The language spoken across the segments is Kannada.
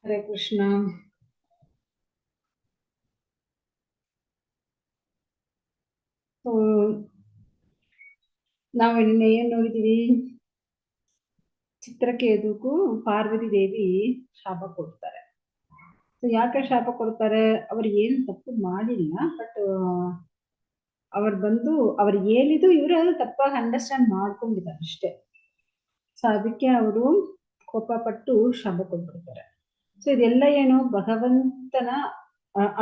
ಹರೇ ಕೃಷ್ಣ. ನಾವು ನಿನ್ನೆ ಏನ್ ನೋಡಿದೀವಿ? ಚಿತ್ರಕೇತುಗೂ ಪಾರ್ವತಿ ದೇವಿ ಶಾಪ ಕೊಡ್ತಾರೆ. ಯಾಕೆ ಶಾಪ ಕೊಡ್ತಾರೆ? ಅವ್ರು ಏನು ತಪ್ಪು ಮಾಡಿಲ್ಲ, ಬಟ್ ಅವ್ರು ಬಂದು ಅವ್ರು ಹೇಳಿದ್ದು ಇವ್ರು ತಪ್ಪಾಗಿ ಅಂಡರ್ಸ್ಟ್ಯಾಂಡ್ ಮಾಡ್ಕೊಂಡಿದ್ದಾರೆ ಅಷ್ಟೇ. ಸೊ ಅದಕ್ಕೆ ಅವರು ಕೋಪ ಪಟ್ಟು ಶಾಪ ಕೊಟ್ಬಿಡ್ತಾರೆ. ಸೊ ಇದೆಲ್ಲ ಏನು? ಭಗವಂತನ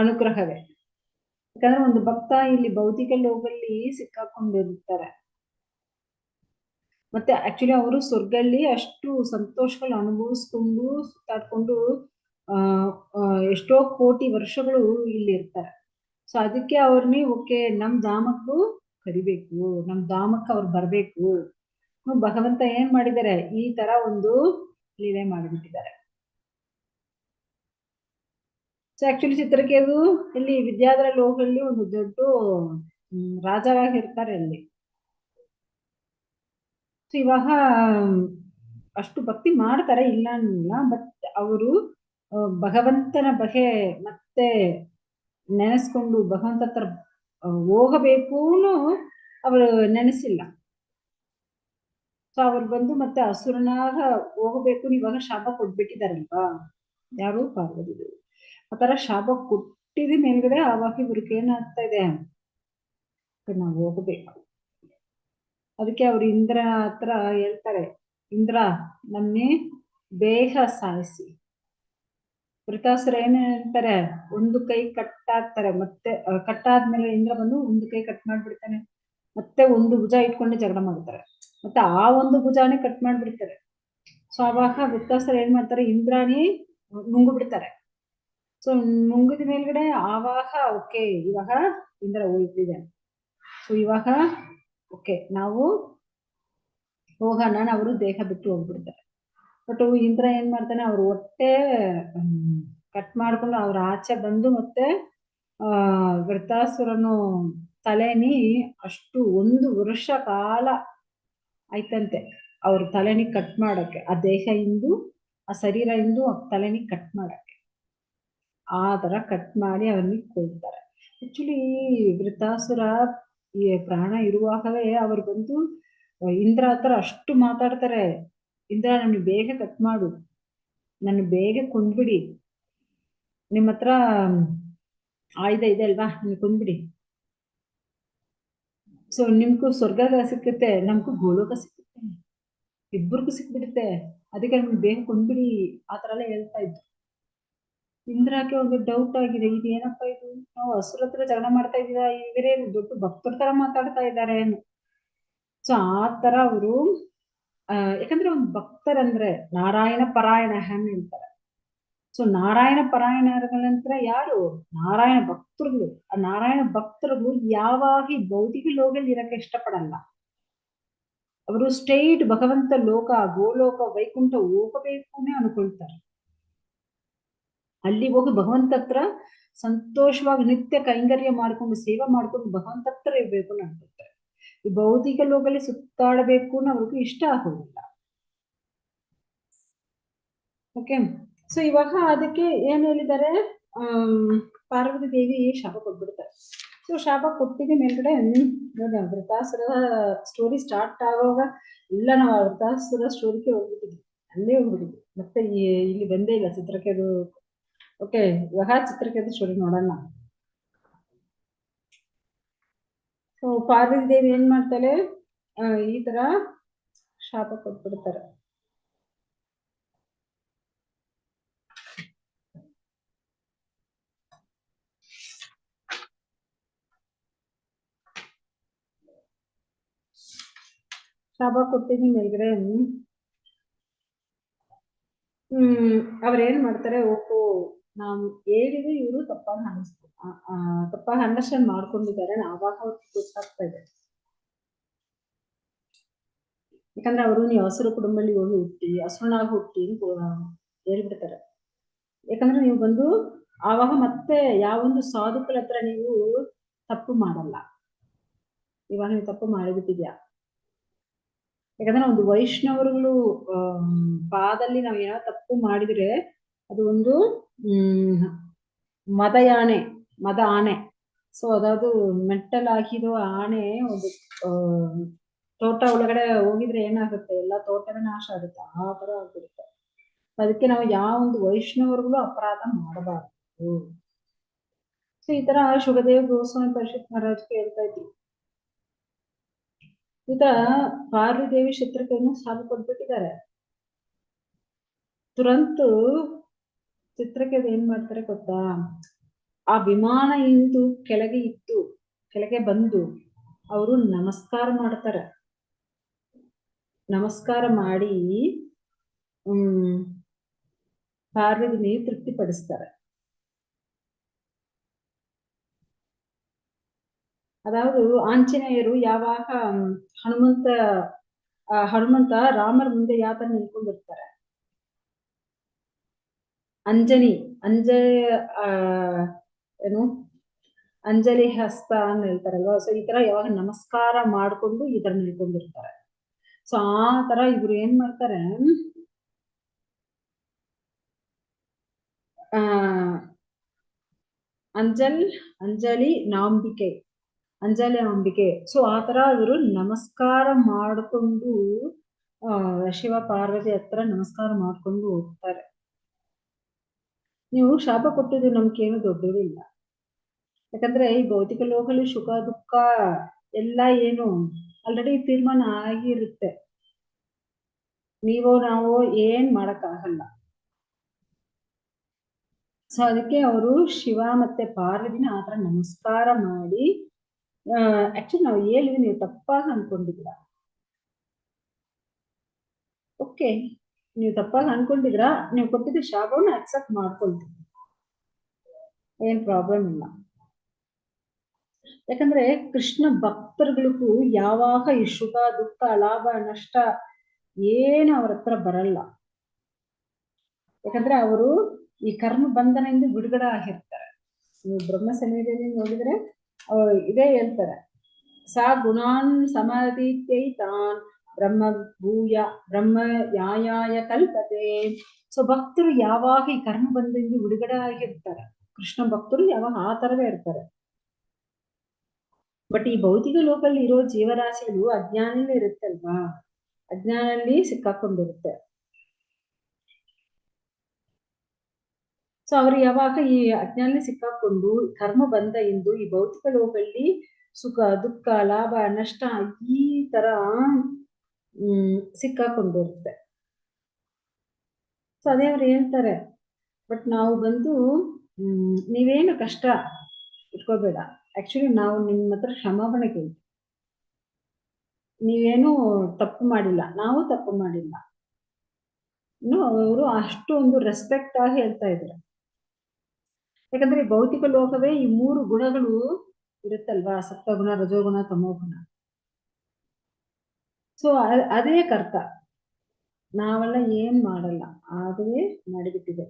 ಅನುಗ್ರಹವೇ. ಯಾಕಂದ್ರೆ ಒಂದು ಭಕ್ತ ಇಲ್ಲಿ ಭೌತಿಕ ಲೋಕದಲ್ಲಿ ಸಿಕ್ಕಾಕೊಂಡಿರ್ತಾರೆ. ಮತ್ತೆ ಆಕ್ಚುಲಿ ಅವರು ಸ್ವರ್ಗಲ್ಲಿ ಅಷ್ಟು ಸಂತೋಷಗಳು ಅನುಭವಿಸ್ಕೊಂಡು ಸುತ್ತಾಡ್ಕೊಂಡು ಎಷ್ಟೋ ಕೋಟಿ ವರ್ಷಗಳು ಇಲ್ಲಿ ಇರ್ತಾರೆ. ಸೊ ಅದಕ್ಕೆ ಅವ್ರನ್ನ ಓಕೆ ನಮ್ ಧಾಮಕ್ಕೂ ಕರಿಬೇಕು, ನಮ್ ಧಾಮಕ್ಕೆ ಅವ್ರು ಬರ್ಬೇಕು. ಭಗವಂತ ಏನ್ ಮಾಡಿದ್ದಾರೆ? ಈ ತರ ಒಂದು ಲೀಲೆ ಮಾಡಿಬಿಟ್ಟಿದ್ದಾರೆ. ಸೊ ಆಕ್ಚುಲಿ ಚಿತ್ರಕೇತು ಇಲ್ಲಿ ವಿದ್ಯಾಧರ ಲೋಕದಲ್ಲಿ ಒಂದು ದೊಡ್ಡ ರಾಜರಾಗಿರ್ತಾರೆ ಅಲ್ಲಿ. ಸೊ ಇವಾಗ ಅಷ್ಟು ಭಕ್ತಿ ಮಾಡ್ತಾರೆ, ಇಲ್ಲ ಅನ್ನಿಲ್ಲ. ಬಟ್ ಅವರು ಭಗವಂತನ ಬಗ್ಗೆ ಮತ್ತೆ ನೆನೆಸ್ಕೊಂಡು ಭಗವಂತ ಹತ್ರ ಹೋಗಬೇಕು ಅವರು ನೆನೆಸಿಲ್ಲ. ಸೊ ಅವ್ರು ಬಂದು ಮತ್ತೆ ಹಸುರನಾಗ ಹೋಗಬೇಕು ಇವಾಗ ಶಾಪ ಕೊಟ್ಬಿಟ್ಟಿದಾರಲ್ವಾ, ಯಾರು? ಪಾರ್ವತಿ ದೇವಿ. ಆತರ ಶಾಪ ಕೊಟ್ಟಿದ ಮೇಲ್ಗಡೆ ಆವಾಗ ಇವ್ರಿಗೆ ಏನಾಗ್ತಾ ಇದೆ? ನಾವು ಹೋಗಬೇಕು. ಅದಕ್ಕೆ ಅವ್ರು ಇಂದ್ರ ಹತ್ರ ಹೇಳ್ತಾರೆ, ಇಂದ್ರ ನನ್ನೇ ಬೇಗ ಸಾಯಿಸಿ. ವೃತಾಸುರ ಏನ್ ಹೇಳ್ತಾರೆ? ಒಂದು ಕೈ ಕಟ್ಟಾಗ್ತಾರೆ. ಮತ್ತೆ ಕಟ್ಟಾದ್ಮೇಲೆ ಇಂದ್ರ ಬಂದು ಒಂದು ಕೈ ಕಟ್ ಮಾಡ್ಬಿಡ್ತಾನೆ. ಮತ್ತೆ ಒಂದು ಭುಜ ಇಟ್ಕೊಂಡು ಜಗಳ ಮಾಡ್ತಾರೆ. ಮತ್ತೆ ಆ ಒಂದು ಭುಜಾನೇ ಕಟ್ ಮಾಡ್ಬಿಡ್ತಾರೆ. ಸೊ ಆವಾಗ ವೃತ್ತಾಸುರ ಏನ್ ಮಾಡ್ತಾರೆ? ಇಂದ್ರಾಣಿ ನುಂಗು ಬಿಡ್ತಾರೆ. ಸೊ ನುಂಗಿದ ಮೇಲ್ಗಡೆ ಆವಾಗ ಓಕೆ ಇವಾಗ ಇಂದ್ರ ಹೋಗ್ತಿದ್ದಾನೆ. ಸೊ ಇವಾಗ ಓಕೆ ನಾವು ಹೋಗೋಣ, ಅವರು ದೇಹ ಬಿಟ್ಟು ಹೋಗ್ಬಿಡ್ತಾರೆ. ಬಟ್ ಇಂದ್ರ ಏನ್ ಮಾಡ್ತಾನೆ? ಅವ್ರ ಹೊಟ್ಟೆ ಕಟ್ ಮಾಡ್ಕೊಂಡು ಅವ್ರ ಆಚೆ ಬಂದು ಮತ್ತೆ ವೃತ್ತಾಸುರನು ತಲೆನಿ ಅಷ್ಟು 1 ವರ್ಷ ಕಾಲ ಆಯ್ತಂತೆ ಅವ್ರ ತಲೆನಿ ಕಟ್ ಮಾಡಕ್ಕೆ, ಆ ದೇಹ ಇಂದು ಆ ಶರೀರ ಇಂದು ತಲೆನಿ ಕಟ್ ಮಾಡಕ್ಕೆ. ಆ ತರ ಕಟ್ ಮಾಡಿ ಅವ್ರನ್ನ ಕೊಳ್ತಾರೆ. ಆಕ್ಚುಲಿ ವೃತ್ತಾಸುರ ಈ ಪ್ರಾಣ ಇರುವಾಗವೇ ಅವ್ರು ಬಂದು ಇಂದ್ರ ಹತ್ರ ಅಷ್ಟು ಮಾತಾಡ್ತಾರೆ, ಇಂದ್ರ ನನ್ಗೆ ಬೇಗ ಕಟ್ ಮಾಡು, ನನ್ನ ಬೇಗ ಕೊಂದ್ಬಿಡಿ, ನಿಮ್ಮ ಹತ್ರ ಆಯುಧ ಇದೆ ಅಲ್ವಾ, ನನ್ ಕೊಂದ್ಬಿಡಿ. ಸೊ ನಿಮ್ಗೂ ಸ್ವರ್ಗ ಸಿಕ್ಕುತ್ತೆ, ನಮ್ಗೂ ಗೋಲೋಕ ಸಿಕ್ಕುತ್ತೆ, ಇಬ್ಬರಿಗೂ ಸಿಕ್ಬಿಡುತ್ತೆ, ಅದಕ್ಕೆ ನಮ್ಗೆ ಬೇಗ ಕೊಂದ್ಬಿಡಿ, ಆತರ ಎಲ್ಲ ಹೇಳ್ತಾ ಇದ್ರು. ಇಂದ್ರಕ್ಕೆ ಒಂದು ಡೌಟ್ ಆಗಿದೆ, ಇದು ಏನಪ್ಪಾ ಇದು, ನಾವು ಹಸುರ ಹತ್ರ ಜಗಳ ಮಾಡ್ತಾ ಇದೀವ, ಇವರೇ ದೊಡ್ಡ ಭಕ್ತರ ತರ ಮಾತಾಡ್ತಾ ಇದ್ದಾರೆ. ಸೊ ಆ ತರ ಅವರು ಯಾಕಂದ್ರೆ ಒಂದು ಭಕ್ತರಂದ್ರೆ ನಾರಾಯಣ ಪರಾಯಣ ಹೇಳ್ತಾರೆ. ಸೊ ನಾರಾಯಣ ಪರಾಯಣಗಳಂತ್ರ ಯಾರು? ನಾರಾಯಣ ಭಕ್ತರುಗಳು. ಆ ನಾರಾಯಣ ಭಕ್ತರುಗಳು ಯಾವಾಗ ಭೌತಿಕ ಲೋಕದಲ್ಲಿ ಇರಕ್ಕೆ ಇಷ್ಟಪಡಲ್ಲ. ಅವರು ಸ್ಟ್ರೈಟ್ ಭಗವಂತ ಲೋಕ, ಗೋಲೋಕ, ವೈಕುಂಠ ಹೋಗಬೇಕುನೇ ಅನ್ಕೊಳ್ತಾರೆ. ಅಲ್ಲಿ ಹೋಗಿ ಭಗವಂತ ಹತ್ರ ಸಂತೋಷವಾಗಿ ನಿತ್ಯ ಕೈಂಕರ್ಯ ಮಾಡ್ಕೊಂಡು ಸೇವೆ ಮಾಡ್ಕೊಂಡು ಭಗವಂತ ಹತ್ರ ಇರ್ಬೇಕು ಅಂತ ಅನ್ಕೊಳ್ತಾರೆ. ಈ ಭೌತಿಕ ಲೋಕದಲ್ಲಿ ಸುತ್ತಾಡಬೇಕು ಅವ್ರಿಗೆ ಇಷ್ಟ ಆಗೋದಿಲ್ಲ. ಓಕೆ. ಸೊ ಇವಾಗ ಅದಕ್ಕೆ ಏನ್ ಹೇಳಿದ್ದಾರೆ? ಪಾರ್ವತಿ ದೇವಿ ಶಾಪ ಕೊಟ್ಬಿಡ್ತಾರೆ. ಸೊ ಶಾಪ ಕೊಟ್ಟಿದ ಮೇಲ್ಗಡೆ ವೃತಾಸುರ ಸ್ಟೋರಿ ಸ್ಟಾರ್ಟ್ ಆಗುವಾಗ ಇಲ್ಲ ನಾವು ವೃತಾಸುರ ಸ್ಟೋರಿಗೆ ಹೋಗ್ಬಿಟ್ಟಿದ್ವಿ, ಅಲ್ಲೇ ಹೋಗ್ಬಿಟ್ಟಿದ್ವಿ. ಮತ್ತೆ ಇಲ್ಲಿ ಬಂದೇ ಇಲ್ಲ ಚಿತ್ರಕೇತು. ಓಕೆ, ಇವಾಗ ಚಿತ್ರಕೇತು ಸ್ಟೋರಿ ನೋಡೋಣ. ಸೊ ಪಾರ್ವತಿ ದೇವಿ ಏನ್ ಮಾಡ್ತಾಳೆ? ಈ ತರ ಶಾಪ ಕೊಟ್ಬಿಡ್ತಾರೆ. ಶಾಪ ಕೊಟ್ಟಿದ ಮೇಲ್ಗಡೆ ಅವ್ರೇನ್ ಮಾಡ್ತಾರೆ? ಓಹೋ, ನಾವು ಹೇಳಿದ್ರೆ ಇವರು ತಪ್ಪಾಗಿ ಅಂಡರ್ಸ್ಟ್ಯಾಂಡ್ ಮಾಡ್ಕೊಂಡಿದ್ದಾರೆ, ಆವಾಗ ಅವ್ರಿಗೆ ಗೊತ್ತಾಗ್ತಾ ಇದೆ. ಯಾಕಂದ್ರೆ ಅವರು ನೀವು ಹಸುರ ಕುಟುಂಬದಲ್ಲಿ ಹೋಗಿ ಹುಟ್ಟಿ ಹಸುರನಾಗಿ ಹುಟ್ಟಿ ಹೇಳ್ಬಿಡ್ತಾರೆ. ಯಾಕಂದ್ರೆ ನೀವು ಬಂದು ಆವಾಗ ಮತ್ತೆ ಯಾವೊಂದು ಸಾಧುಗಳ ಹತ್ರ ನೀವು ತಪ್ಪು ಮಾಡಲ್ಲ. ಇವಾಗ ನೀವು ತಪ್ಪು ಮಾಡಿಬಿಟ್ಟಿದ್ಯಾ. ಯಾಕಂದ್ರೆ ಒಂದು ವೈಷ್ಣವರುಗಳು ಪಾದಲ್ಲಿ ನಾವ್ ಏನೋ ತಪ್ಪು ಮಾಡಿದ್ರೆ ಅದು ಒಂದು ಮದಯಾನೆ, ಮದ ಆನೆ. ಸೊ ಅದಾವುದು ಮೆಂಟಲ್ ಆಗಿರೋ ಆನೆ ಒಂದು ತೋಟ ಒಳಗಡೆ ಹೋಗಿದ್ರೆ ಏನಾಗುತ್ತೆ, ಎಲ್ಲ ತೋಟವೇ ನಾಶ ಆಗುತ್ತೆ, ಆ ತರ ಆಗ್ಬಿಡುತ್ತೆ. ಅದಕ್ಕೆ ನಾವು ಯಾವ ಒಂದು ವೈಷ್ಣವರಿಗೂ ಅಪರಾಧ ಮಾಡಬಾರ್ದು. ಸೊ ಈ ತರ ಶುಭದೇವ್ ಗೋಸ್ವಾಮಿ ಪರಿಷತ್ ಮಹಾರಾಜ್ ಹೇಳ್ತಾ ಇದ್ರು. ಈಗ ಪಾರ್ವದೇವಿ ಚಿತ್ರಕನ್ನು ಸಾಲು ಕೊಟ್ಬಿಟ್ಟಿದ್ದಾರೆ. ತುರಂತು ಚಿತ್ರಕ್ಕೆ ಏನ್ ಮಾಡ್ತಾರೆ ಗೊತ್ತಾ, ಆ ವಿಮಾನ ಇಂದು ಕೆಳಗೆ ಇತ್ತು, ಕೆಳಗೆ ಬಂದು ಅವರು ನಮಸ್ಕಾರ ಮಾಡ್ತಾರೆ. ನಮಸ್ಕಾರ ಮಾಡಿ ಪಾರ್ವತಿನಿ ತೃಪ್ತಿಪಡಿಸ್ತಾರೆ. ಅದಾವುದು ಆಂಜನೇಯರು ಯಾವಾಗ ಹನುಮಂತ ರಾಮರ ಮುಂದೆ ಯಾವ ತರ ನಿಂತ್ಕೊಂಡಿರ್ತಾರೆ, ಏನು ಅಂಜಲಿ ಹಸ್ತ ಅಂತ ಹೇಳ್ತಾರಲ್ವ. ಸೊ ಈ ತರ ಯಾವಾಗ ನಮಸ್ಕಾರ ಮಾಡ್ಕೊಂಡು ಈ ತರ ನಿಂತ್ಕೊಂಡಿರ್ತಾರೆ. ಸೊ ಆ ತರ ಇವ್ರು ಏನ್ ಮಾಡ್ತಾರೆ, ಅಂಜಲಿ ನಾಂಬಿಕೆ, ಅಂಜಲಿ ಅಂಬಿಕೆ. ಸೊ ಆ ತರ ಇವರು ನಮಸ್ಕಾರ ಮಾಡಿಕೊಂಡು ಶಿವ ಪಾರ್ವತಿ ಹತ್ರ ನಮಸ್ಕಾರ ಮಾಡ್ಕೊಂಡು ಹೋಗ್ತಾರೆ. ನೀವು ಶಾಪ ಕೊಟ್ಟಿದ್ದು ನಮ್ಗೇನು ದೊಡ್ಡದಿಲ್ಲ. ಯಾಕಂದ್ರೆ ಈ ಭೌತಿಕ ಲೋಕದಲ್ಲಿ ಸುಖ ದುಃಖ ಎಲ್ಲ ಏನು ಆಲ್ರೆಡಿ ತೀರ್ಮಾನ ಆಗಿರುತ್ತೆ. ನಾವು ಏನ್ ಮಾಡಕ್ಕಾಗಲ್ಲ. ಸೊ ಅದಕ್ಕೆ ಅವರು ಶಿವ ಮತ್ತೆ ಪಾರ್ವತಿನ ಆತರ ನಮಸ್ಕಾರ ಮಾಡಿ, ಆಕ್ಚುಲಿ ನಾವು ಹೇಳಿದ್ವಿ, ನೀವು ತಪ್ಪಾಗಿ ಅನ್ಕೊಂಡಿದ್ರ. ಓಕೆ, ನೀವು ತಪ್ಪಾಗಿ ಅನ್ಕೊಂಡಿದ್ರ, ನೀವು ಕೊಟ್ಟಿದ್ದ ಶಾಪವನ್ನು ಅಕ್ಸೆಪ್ಟ್ ಮಾಡ್ಕೊಳ್ತೀವಿ, ಏನ್ ಪ್ರಾಬ್ಲಮ್ ಇಲ್ಲ. ಯಾಕಂದ್ರೆ ಕೃಷ್ಣ ಭಕ್ತರುಗಳಿಗೂ ಯಾವಾಗ ಈ ಸುಖ ದುಃಖ ಲಾಭ ನಷ್ಟ ಏನು ಅವ್ರ ಹತ್ರ ಬರಲ್ಲ. ಯಾಕಂದ್ರೆ ಅವರು ಈ ಕರ್ಮ ಬಂಧನದಿಂದ ಬಿಡುಗಡೆ ಆಗಿರ್ತಾರೆ. ನೀವು ಬ್ರಹ್ಮ ಸಂಹಿತೆಯಲ್ಲಿ ನೋಡಿದ್ರೆ ಇದೇ ಹೇಳ್ತಾರೆ, ಸಾ ಗುಣಾನ್ ಸಮಾಧಿತೈತಾನ್ ಬ್ರಹ್ಮ ಭೂಯ ಬ್ರಹ್ಮ ಯಾಯಾಯ ಕಲ್ಪತೆ. ಸೊ ಭಕ್ತರು ಯಾವಾಗ ಈ ಕರ್ಮ ಬಂಧನದಿಂದ ಬಿಡುಗಡೆ ಆಗಿರ್ತಾರೆ, ಕೃಷ್ಣ ಭಕ್ತರು ಯಾವಾಗ ಆ ತರವೇ ಇರ್ತಾರೆ. ಬಟ್ ಈ ಭೌತಿಕ ಲೋಕದಲ್ಲಿ ಇರೋ ಜೀವರಾಶಿಗಳು ಅಜ್ಞಾನದಲ್ಲಿ ಇರುತ್ತಲ್ವಾ, ಅಜ್ಞಾನದಲ್ಲಿ ಸಿಕ್ಕಾಕೊಂಡಿರುತ್ತೆ. ಸೊ ಅವ್ರು ಯಾವಾಗ ಈ ಅಜ್ಞಾನದಲ್ಲಿ ಸಿಕ್ಕಾಕೊಂಡು ಕರ್ಮ ಬಂದ ಎಂದು ಈ ಭೌತಿಕ ಲೋಕದಲ್ಲಿ ಸುಖ ದುಃಖ ಲಾಭ ನಷ್ಟ ಈ ತರ ಸಿಕ್ಕಾಕೊಂಡಿರುತ್ತೆ. ಸೊ ಅದೇ ಅವ್ರು ಹೇಳ್ತಾರೆ, ಬಟ್ ನಾವು ಬಂದು ನೀವೇನು ಕಷ್ಟ ಇಟ್ಕೋಬೇಡ, ಆಕ್ಚುಲಿ ನಾವು ನಿಮ್ಮ ಹತ್ರ ಕ್ಷಮಾಪಣೆ ಕೇಳ್ತೀವಿ, ನೀವೇನು ತಪ್ಪು ಮಾಡಿಲ್ಲ, ನಾವು ತಪ್ಪು ಮಾಡಿಲ್ಲ. ಇನ್ನು ಅವರು ಅಷ್ಟು ಒಂದು ರೆಸ್ಪೆಕ್ಟ್ ಆಗಿ ಹೇಳ್ತಾ ಇದ್ದಾರೆ. ಯಾಕಂದ್ರೆ ಭೌತಿಕ ಲೋಕವೇ ಈ 3 ಗುಣಗಳು ಇರುತ್ತಲ್ವಾ, ಸಪ್ತಗುಣ ರಜೋಗುಣ ತಮೋಗುಣ. ಸೊ ಅದೇ ಕರ್ತ, ನಾವೆಲ್ಲ ಏನ್ ಮಾಡಲ್ಲ, ಅದೇ ಮಾಡಿಬಿಟ್ಟಿದೆ.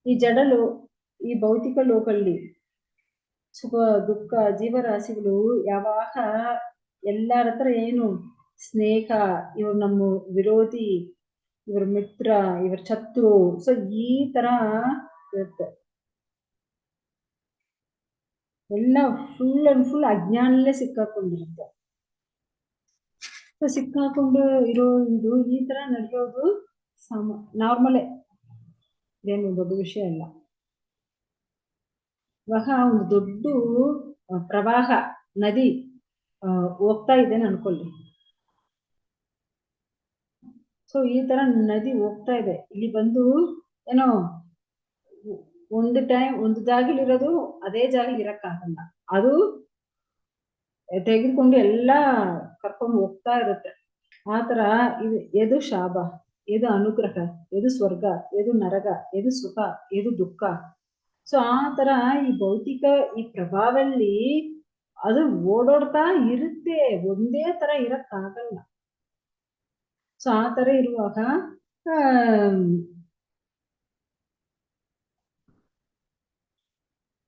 ಈ ಜಡಲು ಈ ಭೌತಿಕ ಲೋಕಲ್ಲಿ ಸುಖ ದುಃಖ ಜೀವರಾಶಿಗಳು ಯಾವಾಗ ಎಲ್ಲರ ಹತ್ರ ಏನು ಸ್ನೇಹ, ಇವ್ರು ನಮ್ಮ ವಿರೋಧಿ, ಇವ್ರ ಮಿತ್ರ, ಇವ್ರ ಶತ್ರು, ಸೊ ಈ ತರ ಇರುತ್ತೆ. ಎಲ್ಲ ಫುಲ್ ಅಂಡ್ ಫುಲ್ ಅಜ್ಞಾನಲ್ಲೇ ಸಿಕ್ಕಾಕೊಂಡಿರುತ್ತೆ. ಸಿಕ್ಕಾಕೊಂಡು ಇರೋ ಇದು ಈ ತರ ನಡೆಯೋದು ನಾರ್ಮಲೇ, ಇದೇನು ದೊಡ್ಡ ವಿಷಯ ಅಲ್ಲ. ಇವಾಗ ಒಂದು ದೊಡ್ಡ ಪ್ರವಾಹ ನದಿ ಹೋಗ್ತಾ ಇದೆ ಅನ್ಕೊಳ್ಳಿ. ಸೊ ಈ ತರ ನದಿ ಹೋಗ್ತಾ ಇದೆ, ಇಲ್ಲಿ ಬಂದು ಏನೋ ಒಂದು ಟೈಮ್ ಒಂದು ಜಾಗಲಿರೋದು ಅದೇ ಜಾಗ ಇರಕ್ಕಾಗಲ್ಲ, ಅದು ತೆಗೆದುಕೊಂಡು ಎಲ್ಲ ಕರ್ಕೊಂಡು ಹೋಗ್ತಾ ಇರುತ್ತೆ. ಆತರ ಇದು ಎದು ಶಾಪ, ಎದು ಅನುಗ್ರಹ, ಎದು ಸ್ವರ್ಗ, ಎದು ನರಕ, ಎದು ಸುಖ, ಎದು ದುಃಖ. ಸೊ ಆ ತರ ಈ ಭೌತಿಕ ಈ ಪ್ರಭಾವಲ್ಲಿ ಅದು ಓಡೋಡ್ತಾ ಇರುತ್ತೆ, ಒಂದೇ ತರ ಇರಕ್ಕಾಗಲ್ಲ. ಸೊ ಆ ತರ ಇರುವಾಗ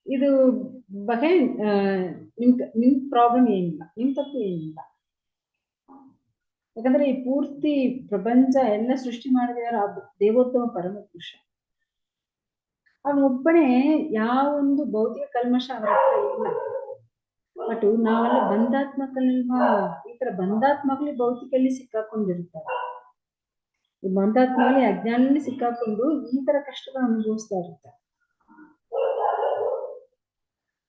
ಇದು ಬಗ್ಗೆ ನಿಮ್ ಪ್ರಾಬ್ಲಮ್ ಏನಿಲ್ಲ, ನಿಮ್ ತಪ್ಪು ಏನಿಲ್ಲ. ಯಾಕಂದ್ರೆ ಈ ಪೂರ್ತಿ ಪ್ರಪಂಚ ಎಲ್ಲ ಸೃಷ್ಟಿ ಮಾಡಿದ ದೇವೋತ್ತಮ ಪರಮ ಪುರುಷ. ಅವನೊಬ್ಬನೇ ಯಾವೊಂದು ಭೌತಿಕ ಕಲ್ಮಶ ಅವರ ಹತ್ರ ಇಲ್ಲ. ಬಟ್ ನಾವೆಲ್ಲ ಬಂಧಾತ್ಮಕಲ್ವಾ, ಈ ತರ ಬಂಧಾತ್ಮಕಲಿ ಭೌತಿಕಲ್ಲಿ ಸಿಕ್ಕಾಕೊಂಡಿರ್ತಾರೆ. ಈ ಬಂಧಾತ್ಮಕಲಿ ಅಜ್ಞಾನದಲ್ಲಿ ಸಿಕ್ಕಾಕೊಂಡು ಈ ತರ ಕಷ್ಟಗಳು ಅನುಭವಿಸ್ತಾ ಇರ್ತಾರೆ.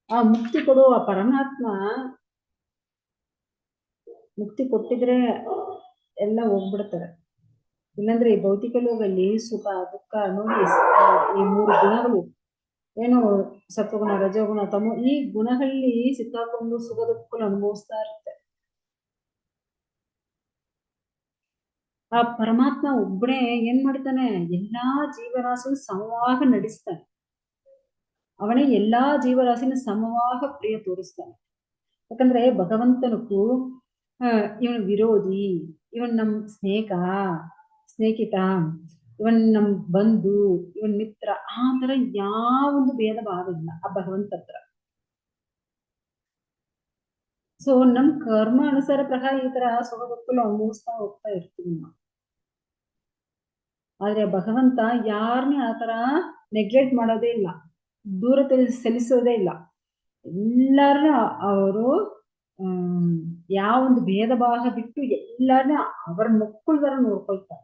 ಆ ಮುಕ್ತಿ ಕೊಡುವ ಪರಮಾತ್ಮ ಮುಕ್ತಿ ಕೊಟ್ಟಿದ್ರೆ ಎಲ್ಲ ಹೋಗ್ಬಿಡ್ತಾರೆ. ಇಲ್ಲಾಂದ್ರೆ ಈ ಭೌತಿಕ ಲೋಕದಲ್ಲಿ ಸುಖ ದುಃಖ ನೋಡಿ, ಈ 3 ಗುಣಗಳು ಏನು ಸತ್ವಗುಣ ರಜೋಗುಣ ತಮೋ, ಈ ಗುಣಗಳಲ್ಲಿ ಸಿಕ್ಕಾಕೊಂಡು ಸುಖ ದುಃಖಗಳು ಅನುಭವಿಸ್ತಾ ಇರುತ್ತೆ. ಆ ಪರಮಾತ್ಮ ಒಬ್ಬನೇ ಏನ್ ಮಾಡ್ತಾನೆ, ಎಲ್ಲಾ ಜೀವರಾಶಿನ ಸಮವಾಗ ನಡೆಸ್ತಾನೆ. ಅವನೇ ಎಲ್ಲಾ ಜೀವರಾಶಿನ ಸಮವಾಗ ಪ್ರಿಯ ತೋರಿಸ್ತಾನೆ. ಯಾಕಂದ್ರೆ ಭಗವಂತನಕ್ಕೂ ಇವನ್ ವಿರೋಧಿ, ಇವನ್ ನಮ್ ಸ್ನೇಹಿತ, ಇವನ್ ನಮ್ ಬಂಧು, ಇವನ್ ಮಿತ್ರ, ಆ ತರ ಯಾವೊಂದು ಭೇದ ಭಾವ ಇಲ್ಲ ಆ ಭಗವಂತ ಹತ್ರ. ಸೊ ನಮ್ ಕರ್ಮ ಅನುಸಾರ ಪ್ರಕಾರ ಈ ತರ ಸುಖ ದುಃಖಗಳು ಅನುಭವಿಸ್ತಾ ಹೋಗ್ತಾ ಇರ್ತೀವಿ ನಾವು. ಆದ್ರೆ ಭಗವಂತ ಯಾರನ್ನೇ ಆತರ ನೆಗ್ಲೆಕ್ಟ್ ಮಾಡೋದೇ ಇಲ್ಲ, ದೂರ ಸಲ್ಲಿಸೋದೇ ಇಲ್ಲ. ಎಲ್ಲಾರನ್ನ ಅವರು ಯಾವೊಂದು ಭೇದ ಭಾವ ಬಿಟ್ಟು ಎಲ್ಲಾರನ್ನ ಅವರ ಮಕ್ಕಳ ತರ ನೋಡ್ಕೊಳ್ತಾರೆ.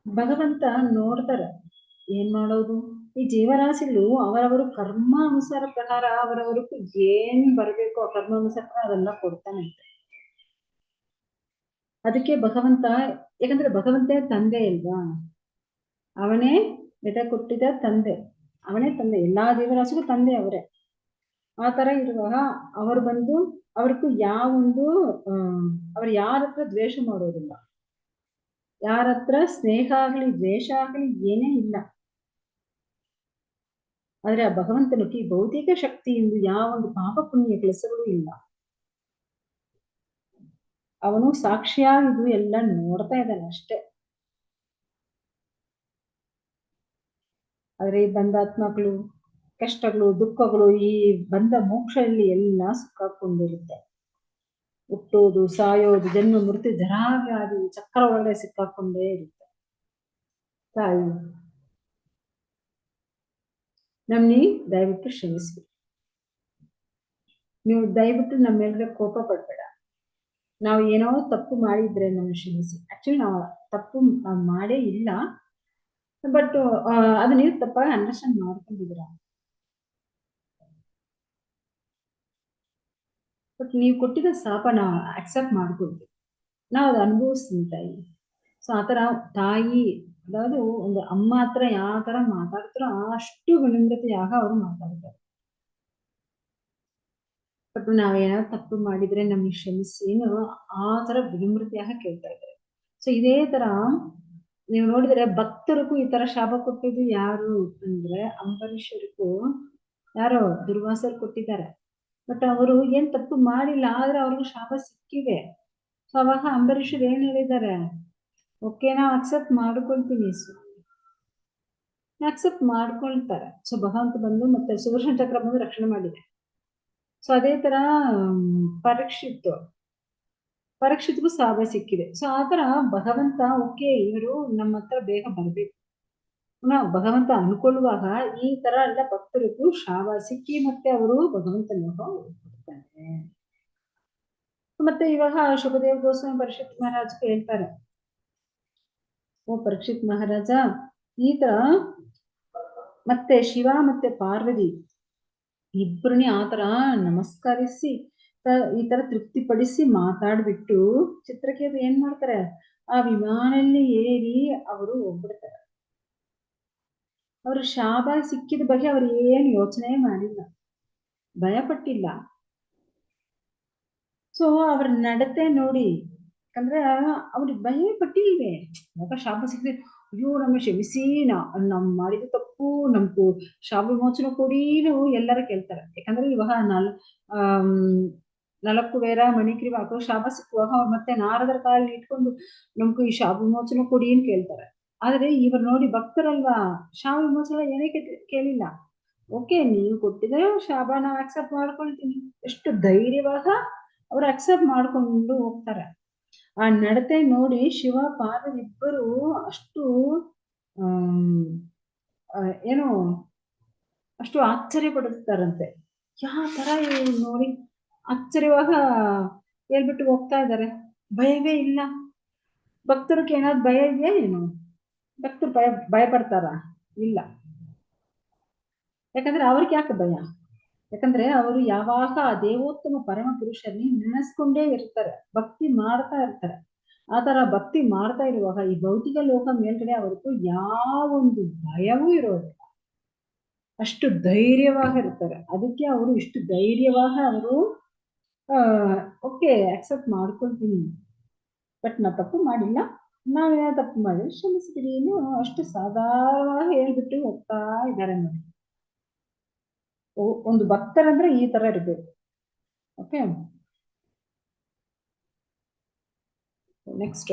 ಭಗವಂತ ನೋಡ್ತಾರೆ ಏನ್ ಮಾಡೋದು, ಈ ಜೀವರಾಶಿಗಳು ಅವರವರು ಕರ್ಮ ಅನುಸಾರ ಪ್ರಕಾರ ಅವರವರಿಗೂ ಏನ್ ಬರ್ಬೇಕು ಆ ಕರ್ಮ ಅನುಸಾರ ಅದೆಲ್ಲ ಕೊಡ್ತಾನೆ. ಅದಕ್ಕೆ ಭಗವಂತ, ಯಾಕಂದ್ರೆ ಭಗವಂತ ತಂದೆ ಅಲ್ವಾ, ಅವನೇ ಬೆಟ ಕೊಟ್ಟಿದ್ದ ತಂದೆ, ಅವನೇ ತಂದೆ, ಎಲ್ಲಾ ಜೀವರಾಶಿಗೂ ತಂದೆ ಅವರೇ. ಆ ತರ ಇರುವಾಗ ಅವರು ಬಂದು ಅವ್ರಿಗೂ ಯಾವೊಂದು ಅವ್ರು ಯಾರ ಹತ್ರ ದ್ವೇಷ ಮಾಡೋದಿಲ್ಲ, ಯಾರ ಹತ್ರ ಸ್ನೇಹ ಆಗ್ಲಿ ದ್ವೇಷ ಆಗ್ಲಿ ಏನೇ ಇಲ್ಲ. ಆದ್ರೆ ಆ ಭಗವಂತನಿಗೆ ಭೌತಿಕ ಶಕ್ತಿಯಿಂದ ಯಾವೊಂದು ಪಾಪ ಪುಣ್ಯ ಕೆಲಸಗಳು ಇಲ್ಲ. ಅವನು ಸಾಕ್ಷಿಯಾಗಿದ್ದು ಎಲ್ಲ ನೋಡ್ತಾ ಇದ್ದಾನೆ ಅಷ್ಟೇ. ಆದ್ರೆ ಈ ಬಂಧಾತ್ಮಗಳು ಕಷ್ಟಗಳು ದುಃಖಗಳು ಈ ಬಂಧ ಮೋಕ್ಷದಲ್ಲಿ ಎಲ್ಲ ಸಿಕ್ಕಾಕೊಂಡಿರುತ್ತೆ. ಹುಟ್ಟೋದು ಸಾಯೋದು ಜನ್ಮ ಮೃತ್ಯು ಜರಾವ್ಯಾಧಿ ಚಕ್ರ ಒಳಗಡೆ ಸಿಕ್ಕಾಕೊಂಡೇ ಇರುತ್ತೆ. ತಾಯಿ ನಮ್ನಿ ದಯವಿಟ್ಟು ಕ್ಷಮಿಸಿ, ನೀವು ದಯವಿಟ್ಟು ನಮ್ಮ ಮೇಲೆ ಕೋಪ ಪಡ್ಬೇಡ. ನಾವು ಏನೋ ತಪ್ಪು ಮಾಡಿದ್ರೆ ನಮ್ಗೆ ಕ್ಷಮಿಸಿ. ಆಕ್ಚುಲಿ ನಾವು ತಪ್ಪು ಮಾಡೇ ಇಲ್ಲ, ಬಟ್ ಅದು ನೀವು ತಪ್ಪಾಗಿ ಅಂಡರ್ಸ್ಟ್ಯಾಂಡ್ ಮಾಡ್ಕೊಂಡಿದ್ದೀರಾ. ಬಟ್ ನೀವು ಕೊಟ್ಟಿದ್ದ ಶಾಪ ನಾವು ಅಕ್ಸೆಪ್ಟ್ ಮಾಡ್ಕೊಳ್ತೀವಿ, ನಾವು ಅದು ಅನುಭವಿಸ್ತೀವಿ ತಾಯಿ. ಸೊ ಆತರ ತಾಯಿ ಅதாவது ಒಂದು ಅಮ್ಮ ಹತ್ರ ಯಾವ ತರ ಮಾತಾಡ್ತಾರೋ ಅಷ್ಟು ವಿನಮ್ರತೆಯಾಗ ಅವರು ಮಾತಾಡ್ತಾರೆ. ಬಟ್ ನಾವೇನಾದ್ರು ತಪ್ಪು ಮಾಡಿದ್ರೆ ನಮ್ಗೆ ಕ್ಷಮಿಸಿ ಆ ತರ ವಿನಮ್ರತೆಯಾಗ ಕೇಳ್ತಾ ಇದ್ದಾರೆ. ಸೊ ಇದೇ ತರ ನೀವು ನೋಡಿದ್ರೆ ಭಕ್ತರಿಗೂ ಈ ತರ ಶಾಪ ಕೊಟ್ಟಿದ್ದು ಯಾರು ಅಂದ್ರೆ ಅಂಬರೀಷರಿಗೂ ಯಾರೋ ದುರ್ವಾಸರು ಕೊಟ್ಟಿದ್ದಾರೆ. ಬಟ್ ಅವರು ಏನ್ ತಪ್ಪು ಮಾಡಿಲ್ಲ, ಆದ್ರೆ ಅವ್ರಿಗೂ ಶಾಪ ಸಿಕ್ಕಿದೆ. ಸೊ ಅವಾಗ ಅಂಬರೀಷರು ಏನ್ ಹೇಳಿದ್ದಾರೆ, ಓಕೆ ನಾವು ಅಕ್ಸೆಪ್ಟ್ ಮಾಡ್ಕೊಳ್ತೀನಿ ಅಕ್ಸೆಪ್ಟ್ ಮಾಡ್ಕೊಳ್ತಾರೆ. ಸೊ ಭಗವಂತ ಬಂದು ಮತ್ತೆ ಸುದರ್ಶನ ಚಕ್ರ ಬಂದು ರಕ್ಷಣೆ ಮಾಡಿದೆ. ಸೊ ಅದೇ ತರ ಪರೀಕ್ಷಿತ್ಗೂ ಶಾಪ ಸಿಕ್ಕಿದೆ. ಸೊ ಆತರ ಭಗವಂತ ಓಕೆ ಇವರು ನಮ್ಮ ಹತ್ರ ಬೇಗ ಬರ್ಬೇಕು ಭಗವಂತ ಅನ್ಕೊಳ್ಳುವಾಗ ಈ ತರ ಎಲ್ಲ ಭಕ್ತರಿಗೂ ಶಾಪ ಸಿಕ್ಕಿ ಮತ್ತೆ ಅವರು ಭಗವಂತನ ಹೋಗ್ತಾರೆ. ಮತ್ತೆ ಇವಾಗ ಶುಭದೇವ್ ಗೋಸ್ವಾಮಿ ಪರೀಕ್ಷಿತ್ ಮಹಾರಾಜ್ ಹೇಳ್ತಾರೆ, ಓ ಪರೀಕ್ಷಿತ್ ಮಹಾರಾಜ ಈ ತರ ಮತ್ತೆ ಶಿವ ಮತ್ತೆ ಪಾರ್ವತಿ ಇಬ್ಬರನ್ನೇ ಆತರ ನಮಸ್ಕರಿಸಿ ಈ ತರ ತೃಪ್ತಿಪಡಿಸಿ ಮಾತಾಡ್ಬಿಟ್ಟು ಚಿತ್ರಕೇತು ಏನ್ ಮಾಡ್ತಾರೆ, ಆ ವಿಮಾನಲ್ಲಿ ಏರಿ ಅವರು ಹೋಗ್ಬಿಡ್ತಾರೆ. ಅವರು ಶಾಪ ಸಿಕ್ಕಿದ ಬಗ್ಗೆ ಅವ್ರು ಏನು ಯೋಚನೆ ಮಾಡಿಲ್ಲ, ಭಯಪಟ್ಟಿಲ್ಲ. ಸೊ ಅವ್ರ ನಡತೆ ನೋಡಿ, ಯಾಕಂದ್ರೆ ಅವ್ರಿಗೆ ಭಯ ಪಟ್ಟಿಲ್ವೇ, ಯಾಕ ಶಾಪ ಸಿಕ್ಕಿದ್ರೆ ಅಯ್ಯೋ ನಮ್ಮ ಕ್ಷಮಿಸಿ, ನಮ್ ಮಾಡಿದ ತಪ್ಪು ನಮ್ಗೂ ಶಾಪ ವಿಮೋಚನೆ ಕೊಡೀನು ಎಲ್ಲರ ಕೇಳ್ತಾರೆ. ಯಾಕಂದ್ರೆ ಇವಾಗ 4 ವೇರ ಮಣಿಕ್ರೀವ ಅಥವಾ ಶಾಪ ಸಿಕ್ಕುವಾಗ ಅವ್ರು ಮತ್ತೆ ನಾರದರ ಕಾಲಲ್ಲಿ ಇಟ್ಕೊಂಡು ನಮ್ಗೂ ಈ ಶಾಪ ವಿಮೋಚನೆ ಕೊಡಿ ಅಂತ ಕೇಳ್ತಾರೆ. ಆದ್ರೆ ಇವರು ನೋಡಿ ಭಕ್ತರಲ್ವಾ, ಶಾಪ ವಿಮೋಚನೆ ಏನೇ ಕೇಳಿಲ್ಲ, ಓಕೆ, ನೀವು ಕೊಟ್ಟಿದ್ರೆ ಶಾಬಾ ನಾವು ಅಕ್ಸೆಪ್ಟ್ ಮಾಡ್ಕೊಳ್ತೀನಿ, ಎಷ್ಟು ಧೈರ್ಯವಾಗ ಅವ್ರು ಅಕ್ಸೆಪ್ಟ್ ಮಾಡ್ಕೊಂಡು ಹೋಗ್ತಾರೆ. ಆ ನಡತೆ ನೋಡಿ ಶಿವ ಪಾರ್ವತಿ ಇಬ್ಬರು ಅಷ್ಟು ಏನು ಅಷ್ಟು ಆಶ್ಚರ್ಯ ಪಡಿಸ್ತಾರಂತೆ. ಯಾವ ತರ ನೋಡಿ ಆಶ್ಚರ್ಯವಾಗ ಹೇಳ್ಬಿಟ್ಟು ಹೋಗ್ತಾ ಇದ್ದಾರೆ. ಭಯವೇ ಇಲ್ಲ. ಭಕ್ತರಿಗೆ ಏನಾದ್ರು ಭಯ ಇದೆಯಾ ಏನು? ಭಕ್ತರು ಭಯ ಪಡ್ತಾರ? ಇಲ್ಲ. ಯಾಕಂದ್ರೆ ಅವ್ರಿಗೆ ಯಾಕೆ ಭಯ? ಯಾಕಂದ್ರೆ ಅವರು ಯಾವಾಗ ಆ ದೇವೋತ್ತಮ ಪರಮ ಪುರುಷರನ್ನ ನೆನೆಸ್ಕೊಂಡೇ ಇರ್ತಾರೆ, ಭಕ್ತಿ ಮಾಡ್ತಾ ಇರ್ತಾರೆ. ಆ ತರ ಭಕ್ತಿ ಮಾಡ್ತಾ ಇರುವಾಗ ಈ ಭೌತಿಕ ಲೋಕ ಮೇಲ್ಗಡೆ ಅವರಿಗೂ ಯಾವೊಂದು ಭಯವೂ ಇರೋದಿಲ್ಲ, ಅಷ್ಟು ಧೈರ್ಯವಾಗಿರ್ತಾರೆ. ಅದಕ್ಕೆ ಅವರು ಇಷ್ಟು ಧೈರ್ಯವಾಗ ಅವರು ಓಕೆ ಅಕ್ಸೆಪ್ಟ್ ಮಾಡ್ಕೊಳ್ತೀನಿ, ಬಟ್ ನಾ ತಪ್ಪು ಮಾಡಿಲ್ಲ, ನಾವೇನೋ ತಪ್ಪು ಮಾಡಿದ್ರೆ ಕ್ಷಮಿಸ್ಬಿಡಿ, ಅಷ್ಟು ಸಾಧಾರಣವಾಗಿ ಹೇಳ್ಬಿಟ್ಟು ಹೋಗ್ತಾ ಇದ್ದಾರೆ ನೋಡಿ. ಒಂದು ಭಕ್ತರಂದ್ರೆ ಈ ತರ ಇರ್ಬೇಕು. ಓಕೆ, ನೆಕ್ಸ್ಟ್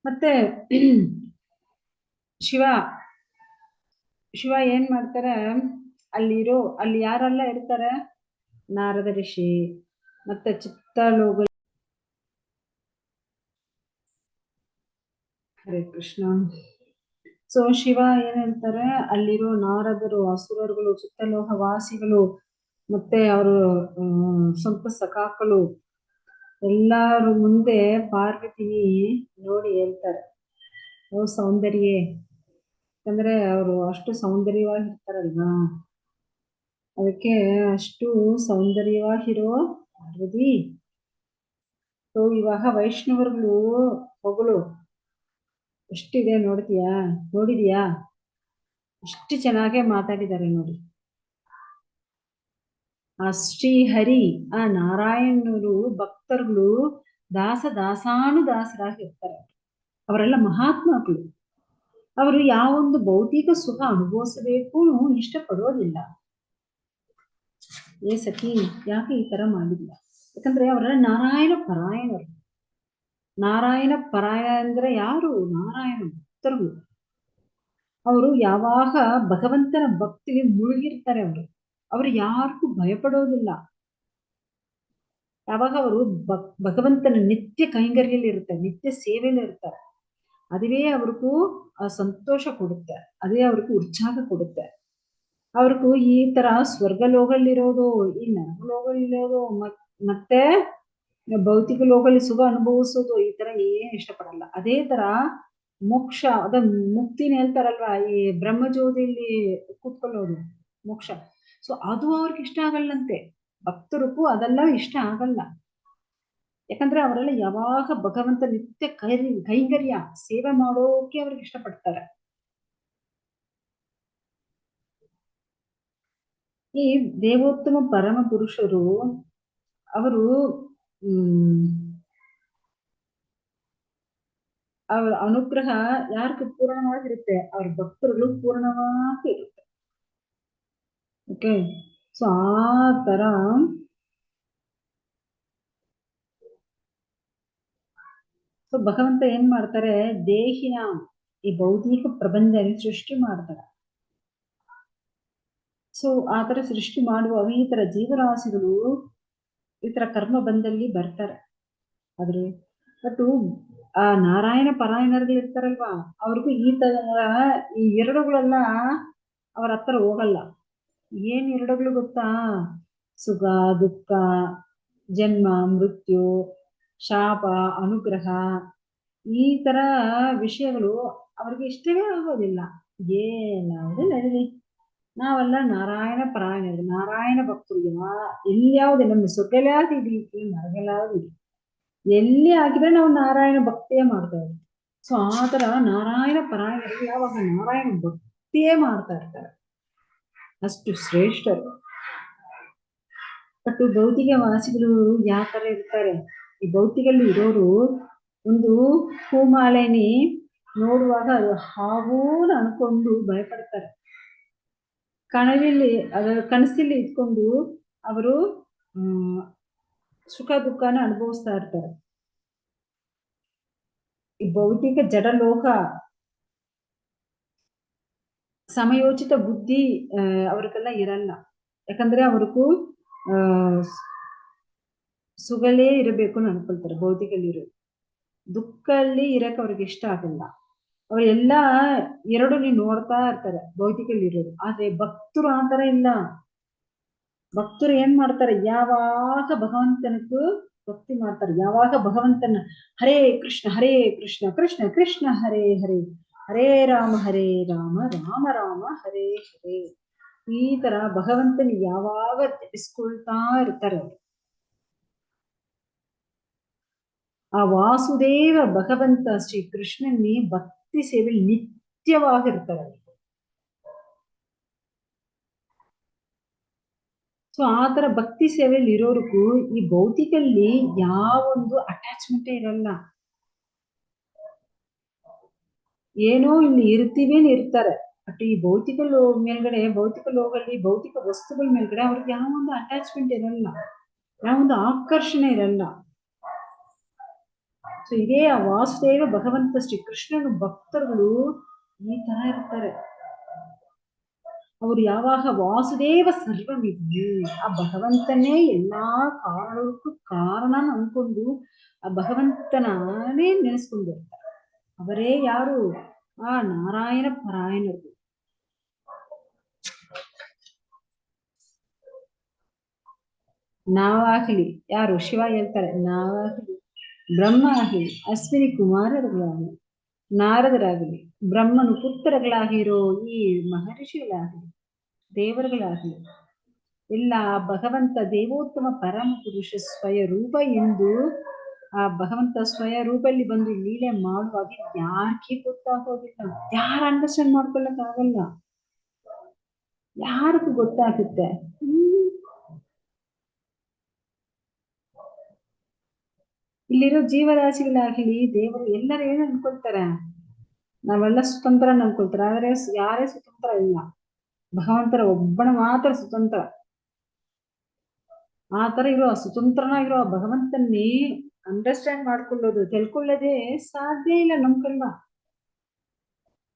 ಮತ್ತೆ ಶಿವ ಏನ್ ಮಾಡ್ತಾರೆ, ಅಲ್ಲಿ ಯಾರೆಲ್ಲ ಇರ್ತಾರೆ, ನಾರದ ಋಷಿ ಮತ್ತೆ ಚಿತ್ತಲೋಗ, ಹರೇ ಕೃಷ್ಣ. ಸೊ ಶಿವ ಏನ್ ಹೇಳ್ತಾರೆ, ಅಲ್ಲಿರೋ ನಾರದರು, ಅಸುರರುಗಳು, ಚಿತ್ತಲೋಹ ವಾಸಿಗಳು, ಮತ್ತೆ ಅವರು ಸ್ವಲ್ಪ ಸಖಾಕಳು ಎಲ್ಲಾರು ಮುಂದೆ ಪಾರ್ವತಿ ನೋಡಿ ಹೇಳ್ತಾರೆ, ಓ ಸೌಂದರ್ಯೇ, ಯಾಕಂದ್ರೆ ಅವರು ಅಷ್ಟು ಸೌಂದರ್ಯವಾಗಿರ್ತಾರಲ್ವಾ, ಅದಕ್ಕೆ ಅಷ್ಟು ಸೌಂದರ್ಯವಾಗಿರೋ ಪಾರ್ವತಿ. ಸೊ ಇವಾಗ ವೈಷ್ಣವರುಗಳು ಹೊಗಳು ಎಷ್ಟಿದೆ ನೋಡಿದ್ಯಾ, ಎಷ್ಟು ಚೆನ್ನಾಗೆ ಮಾತಾಡಿದ್ದಾರೆ ನೋಡಿ. ಆ ಶ್ರೀಹರಿ, ಆ ನಾರಾಯಣರು ಭಕ್ತರುಗಳು ದಾಸಾನುದಾಸರಾಗಿರ್ತಾರೆ. ಅವರೆಲ್ಲ ಮಹಾತ್ಮಗಳು. ಅವರು ಯಾವೊಂದು ಭೌತಿಕ ಸುಖ ಅನುಭವಿಸಬೇಕು ಇಷ್ಟಪಡೋದಿಲ್ಲ. ಏ ಸಖಿ, ಯಾಕೆ ಈ ತರ ಮಾಡಿಲ್ಲ? ಯಾಕಂದ್ರೆ ಅವರೆಲ್ಲ ನಾರಾಯಣ ಪರಾಯಣರು. ನಾರಾಯಣ ಪರಾಯಣ ಅಂದ್ರೆ ಯಾರು? ನಾರಾಯಣ ಭಕ್ತರು. ಅವರು ಯಾವಾಗ ಭಗವಂತನ ಭಕ್ತಿಗೆ ಮುಳುಗಿರ್ತಾರೆ. ಅವರು ಯಾರಿಗೂ ಭಯಪಡೋದಿಲ್ಲ. ಯಾವಾಗ ಅವರು ಭಗವಂತನ ನಿತ್ಯ ಕೈಂಕರ್ಯಲ್ಲಿ ಇರ್ತಾರೆ, ನಿತ್ಯ ಸೇವೆಯಲ್ಲಿ ಇರ್ತಾರೆ, ಅದುವೇ ಅವ್ರಿಗೂ ಸಂತೋಷ ಕೊಡುತ್ತೆ, ಅದೇ ಅವ್ರಿಗೂ ಉತ್ಸಾಹ ಕೊಡುತ್ತೆ. ಅವ್ರಿಗೂ ಈ ತರ ಸ್ವರ್ಗಲೋಕದಲ್ಲಿರೋದು, ಈ ನರಕಲೋಕದಲ್ಲಿರೋದು, ಮತ್ತೆ ಭೌತಿಕ ಲೋಕದಲ್ಲಿ ಸುಖ ಅನುಭವಿಸೋದು, ಈ ತರ ಏನ್ ಇಷ್ಟಪಡಲ್ಲ. ಅದೇ ತರ ಮೋಕ್ಷ, ಅದ ಮುಕ್ತಿನ ಹೇಳ್ತಾರಲ್ವಾ, ಈ ಬ್ರಹ್ಮಜ್ಯೋತಿಯಲ್ಲಿ ಕೂತ್ಕೊಳ್ಳೋದು ಮೋಕ್ಷ. ಸೊ ಅದು ಅವ್ರಿಗೆ ಇಷ್ಟ ಆಗಲ್ಲಂತೆ, ಭಕ್ತರಿಗೂ ಅದೆಲ್ಲ ಇಷ್ಟ ಆಗಲ್ಲ. ಯಾಕಂದ್ರೆ ಅವರೆಲ್ಲ ಯಾವಾಗ ಭಗವಂತ ನಿತ್ಯ ಕೈಂಕರ್ಯ ಸೇವೆ ಮಾಡೋಕೆ ಅವ್ರಿಗೆ ಇಷ್ಟಪಡ್ತಾರೆ. ಈ ದೇವೋತ್ತಮ ಪರಮ ಪುರುಷರು ಅವರು ಅವರ ಅನುಗ್ರಹ ಯಾರಿಗೆ ಪೂರ್ಣವಾಗಿರುತ್ತೆ, ಅವ್ರ ಭಕ್ತರುಗಳು ಪೂರ್ಣವಾಗಿ ಇರುತ್ತೆ. ಓಕೆ, ಸೊ ಆ ತರ ಸೊ ಭಗವಂತ ಏನ್ ಮಾಡ್ತಾರೆ, ದೇಹಿನ ಈ ಭೌತಿಕ ಪ್ರಪಂಚ ಸೃಷ್ಟಿ ಮಾಡ್ತಾರೆ. ಸೊ ಆ ತರ ಸೃಷ್ಟಿ ಮಾಡುವ ಈ ತರ ಜೀವರಾಶಿಗಳು ಈ ತರ ಕರ್ಮ ಬಂದಲ್ಲಿ ಬರ್ತಾರೆ. ಆದ್ರೆ ಬಟ್ ಆ ನಾರಾಯಣ ಪರಾಯಣர்கள் ಇರ್ತಾರಲ್ವಾ, ಅವ್ರಿಗೂ ಈ ತರ ಈ ಎರಡುಗಳೆಲ್ಲ ಅವ್ರ ಹತ್ರ ಹೋಗಲ್ಲ. ಏನ್ ಎರಡುಗಳು ಗೊತ್ತಾ, ಸುಖ ದುಃಖ, ಜನ್ಮ ಮೃತ್ಯು, ಶಾಪ ಅನುಗ್ರಹ, ಈ ತರ ವಿಷಯಗಳು ಅವ್ರಿಗೆ ಇಷ್ಟವೇ ಆಗೋದಿಲ್ಲ. ಏನಾದ್ರು ನಡೀಲಿ, ನಾವೆಲ್ಲ ನಾರಾಯಣ ಪರಾಯಣರು, ನಾರಾಯಣ ಭಕ್ತರು. ಎಲ್ಲಿಯಾವ್ದು ನಮ್ಮ ಸೊಗಲಾದಿಡಿ ನರಗಲಾದಿಡಿ ಎಲ್ಲಿ ಆಗಿದ್ರೆ ನಾವು ನಾರಾಯಣ ಭಕ್ತಿಯೇ ಮಾಡ್ತಾ ಇದ್ದೀವಿ. ಸೊ ಆ ತರ ನಾರಾಯಣ ಪರಾಯಣರು ಯಾವಾಗ ನಾರಾಯಣ ಭಕ್ತಿಯೇ ಮಾಡ್ತಾ ಇರ್ತಾರೆ, ಅಷ್ಟು ಶ್ರೇಷ್ಠರು. ಬಟ್ ಭೌತಿಕ ವಾಸಿಗಳು ಯಾವ ತರ ಇರ್ತಾರೆ, ಈ ಭೌತಿಕಲ್ಲಿ ಇರೋರು ಒಂದು ಹೂಮಾಲೆನಿ ನೋಡುವಾಗ ಅದು ಹಾವು ಅನ್ಕೊಂಡು ಭಯಪಡ್ತಾರೆ. ಕನಸಲ್ಲಿ ಇಟ್ಕೊಂಡು ಅವರು ಸುಖ ದುಃಖನ ಅನುಭವಿಸ್ತಾ ಇರ್ತಾರೆ. ಈ ಭೌತಿಕ ಜಡಲೋಕ ಸಮಯೋಚಿತ ಬುದ್ಧಿ ಅವ್ರಿಗೆಲ್ಲ ಇರಲ್ಲ. ಯಾಕಂದ್ರೆ ಅವ್ರಿಗೂ ಸುಗಳೇ ಇರಬೇಕು ಅಂತ ಅನ್ಕೊಳ್ತಾರೆ ಭೌತಿಕಲ್ಲಿರೋ. ದುಃಖಲ್ಲಿ ಇರಕ್ಕೆ ಅವ್ರಿಗೆ ಇಷ್ಟ ಆಗಲ್ಲ. ಅವರೆಲ್ಲ ಎರಡು ನೀವು ನೋಡ್ತಾ ಇರ್ತಾರೆ ಭೌತಿಕಲ್ಲಿರೋದು. ಆದ್ರೆ ಭಕ್ತರು ಆತರ ಇಲ್ಲ. ಭಕ್ತರು ಏನ್ ಮಾಡ್ತಾರೆ, ಯಾವಾಗ ಭಗವಂತನಕ್ಕೂ ಭಕ್ತಿ ಮಾಡ್ತಾರೆ. ಯಾವಾಗ ಭಗವಂತನ ಹರೇ ಕೃಷ್ಣ ಕೃಷ್ಣ ಕೃಷ್ಣ ಹರೇ ಹರೇ, ಹರೇ ರಾಮ ರಾಮ ರಾಮ ಹರೇ ಹರೇ, ಈ ತರ ಭಗವಂತನ ಯಾವಾಗ ಜಪಿಸ್ಕೊಳ್ತಾ ಇರ್ತಾರೆ ಅವರು. ಆ ವಾಸುದೇವ ಭಗವಂತ ಶ್ರೀ ಕೃಷ್ಣನ್ನೇ ಭಕ್ತಿ ಸೇವೆಯಲ್ಲಿ ನಿತ್ಯವಾಗಿರ್ತಾರೆ. ಸೊ ಆತರ ಭಕ್ತಿ ಸೇವೆಯಲ್ಲಿ ಇರೋರ್ಗೂ ಈ ಭೌತಿಕಲ್ಲಿ ಯಾವೊಂದು ಅಟ್ಯಾಚ್ಮೆಂಟೇ ಇರಲ್ಲ. ಏನೋ ಇಲ್ಲಿ ಇರ್ತೀವಿ ಇರ್ತಾರೆ, ಬಟ್ ಈ ಭೌತಿಕ ಮೇಲ್ಗಡೆ, ಭೌತಿಕ ಲೋಕದಲ್ಲಿ ಭೌತಿಕ ವಸ್ತುಗಳ ಮೇಲ್ಗಡೆ ಅವ್ರಿಗೆ ಯಾವೊಂದು ಅಟ್ಯಾಚ್ಮೆಂಟ್ ಇರಲ್ಲ, ಯಾವೊಂದು ಆಕರ್ಷಣೆ ಇರಲ್ಲ. ಸೊ ಇದೇ ಆ ವಾಸುದೇವ ಭಗವಂತ ಶ್ರೀ ಕೃಷ್ಣನ ಭಕ್ತರುಗಳು ಈ ತರ ಇರ್ತಾರೆ. ಅವರು ಯಾವಾಗ ವಾಸುದೇವ ಸರ್ವವಿದ್ಯು, ಆ ಭಗವಂತನೇ ಎಲ್ಲಾ ಕಾರಣಕ್ಕೂ ಕಾರಣ ಅನ್ಕೊಂಡು ಆ ಭಗವಂತನೇ ನೆನೆಸ್ಕೊಂಡಿರ್ತಾರೆ. ಅವರೇ ಯಾರು, ಆ ನಾರಾಯಣ ಪರಾಯಣರು. ನಾವಾಗಲಿ, ಯಾರು ಶಿವ ಹೇಳ್ತಾರೆ, ನಾವಾಗಲಿ ಬ್ರಹ್ಮ ಆಗಲಿ ಅಶ್ವಿನಿ ಕುಮಾರರುಗಳಾಗಲಿ ನಾರದರಾಗಲಿ ಬ್ರಹ್ಮನು ಪುತ್ರಗಳಾಗಿರೋ ಈ ಮಹರ್ಷಿಗಳಾಗಲಿ ದೇವರುಗಳಾಗಲಿ ಎಲ್ಲ ಭಗವಂತ ದೇವೋತ್ತಮ ಪರಮ ಪುರುಷ ಸ್ವಯರೂಪ ಎಂದು ಆ ಭಗವಂತ ಸ್ವಯರೂಪಲ್ಲಿ ಬಂದು ಲೀಲೆ ಮಾಡುವಾಗ ಯಾರಿಗೆ ಗೊತ್ತಾಗೋದಿಲ್ಲ, ಯಾರು ಅಂಡರ್ಸ್ಟ್ಯಾಂಡ್ ಮಾಡ್ಕೊಳ್ಳಕ್ ಆಗಲ್ಲ, ಯಾರಿಗೂ ಗೊತ್ತಾಗುತ್ತೆ. ಇಲ್ಲಿರೋ ಜೀವರಾಶಿಗಳಾಗಲಿ ದೇವರು ಎಲ್ಲರೂ ಏನು ಅನ್ಕೊಳ್ತಾರೆ, ನಾವೆಲ್ಲ ಸ್ವತಂತ್ರ ಅನ್ಕೊಳ್ತಾರೆ. ಆದ್ರೆ ಯಾರೇ ಸ್ವತಂತ್ರ ಇಲ್ಲ, ಭಗವಂತರ ಒಬ್ಬನ ಮಾತ್ರ ಸ್ವತಂತ್ರ. ಆ ತರ ಇರೋ ಸ್ವತಂತ್ರನಾಗಿರೋ ಭಗವಂತನ್ನೇ ಅಂಡರ್ಸ್ಟ್ಯಾಂಡ್ ಮಾಡ್ಕೊಳ್ಳೋದು, ತಿಳ್ಕೊಳ್ಳೋದೇ ಸಾಧ್ಯ ಇಲ್ಲ ನಮ್ಗೆಲ್ಲ.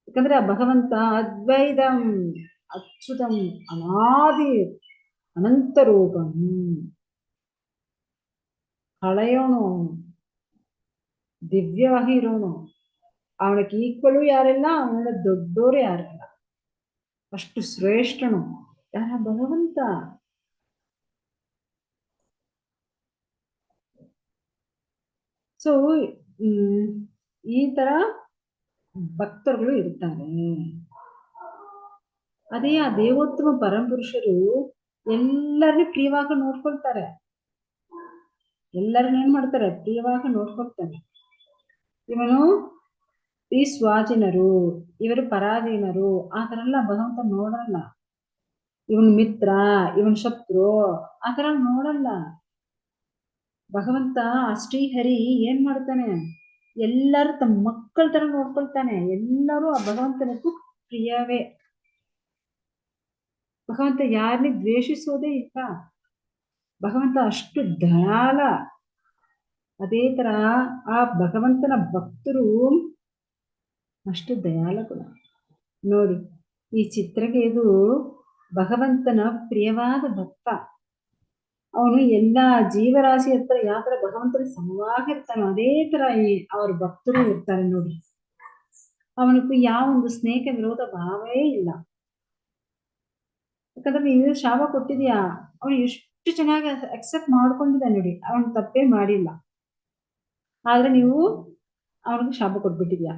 ಯಾಕಂದ್ರೆ ಆ ಭಗವಂತ ಅದ್ವೈತಂ ಅಚ್ಯುತಂ ಅನಾದಿ ಅನಂತ ರೂಪಂ, ಹಳೆಯೋನು ದಿವ್ಯವಾಗಿ ಇರೋನು, ಅವನಿಗೆ ಈಕ್ವಲು ಯಾರಿಲ್ಲ, ಅವನ ದೊಡ್ಡೋರು ಯಾರಿಲ್ಲ, ಅಷ್ಟು ಶ್ರೇಷ್ಠನು ಯಾರ ಭಗವಂತ. ಸೊ ಈ ತರ ಭಕ್ತರುಗಳು ಇರ್ತಾರೆ. ಅದೇ ಆ ದೇವೋತ್ತಮ ಪರಮಪುರುಷರು ಎಲ್ಲರನ್ನೂ ಪ್ರಿಯವಾಗಿ ನೋಡ್ಕೊಳ್ತಾರೆ, ಎಲ್ಲರನ್ನ ಏನ್ ಮಾಡ್ತಾರೆ, ಪ್ರಿಯವಾಗಿ ನೋಡ್ಕೊಳ್ತಾರೆ. ಇವನು ಈ ಸ್ವಾಧೀನರು, ಇವರು ಪರಾಧೀನರು ಆ ತರ ಎಲ್ಲ ಭಗವಂತ ನೋಡಲ್ಲ. ಇವನ್ ಮಿತ್ರ, ಇವನ್ ಶತ್ರು ಆ ತರ ನೋಡಲ್ಲ. ಭಗವಂತ ಆ ಶ್ರೀಹರಿ ಏನ್ ಮಾಡ್ತಾನೆ, ಎಲ್ಲರೂ ತಮ್ಮ ಮಕ್ಕಳ ತರ ನೋಡ್ಕೊಳ್ತಾನೆ. ಎಲ್ಲರೂ ಆ ಭಗವಂತನಿಗೂ ಪ್ರಿಯವೇ. ಭಗವಂತ ಯಾರನ್ನೇ ದ್ವೇಷಿಸೋದೇ ಇಲ್ಲ. ಭಗವಂತ ಅಷ್ಟು ದಯಾಳ. ಅದೇ ತರ ಆ ಭಗವಂತನ ಭಕ್ತರು ಅಷ್ಟು ದಯಾಳ ಗುಣ. ನೋಡಿ ಈ ಚಿತ್ರಕ್ಕೆ ಇದು ಭಗವಂತನ ಪ್ರಿಯವಾದ ಭಕ್ತ. ಅವನು ಎಲ್ಲಾ ಜೀವರಾಶಿ ಹತ್ರ ಯಾವ ತರ ಭಗವಂತನ ಸಮವಾಗಿರ್ತಾನೋ ಅದೇ ತರ ಅವ್ರ ಭಕ್ತರು ಇರ್ತಾರೆ. ನೋಡಿ ಅವನಿಗೂ ಯಾವ ಒಂದು ಸ್ನೇಹ ವಿರೋಧ ಭಾವವೇ ಇಲ್ಲ. ಯಾಕಂದ್ರೆ ನೀವು ಶಾಪ ಕೊಟ್ಟಿದ್ಯಾ, ಅವನು ಎಷ್ಟು ಚೆನ್ನಾಗಿ ಅಕ್ಸೆಪ್ಟ್ ಮಾಡ್ಕೊಂಡಿದ್ದ. ನೋಡಿ ಅವನು ತಪ್ಪೇ ಮಾಡಿಲ್ಲ, ಆದ್ರೆ ನೀವು ಅವನಿಗೆ ಶಾಪ ಕೊಟ್ಬಿಟ್ಟಿದ್ಯಾ.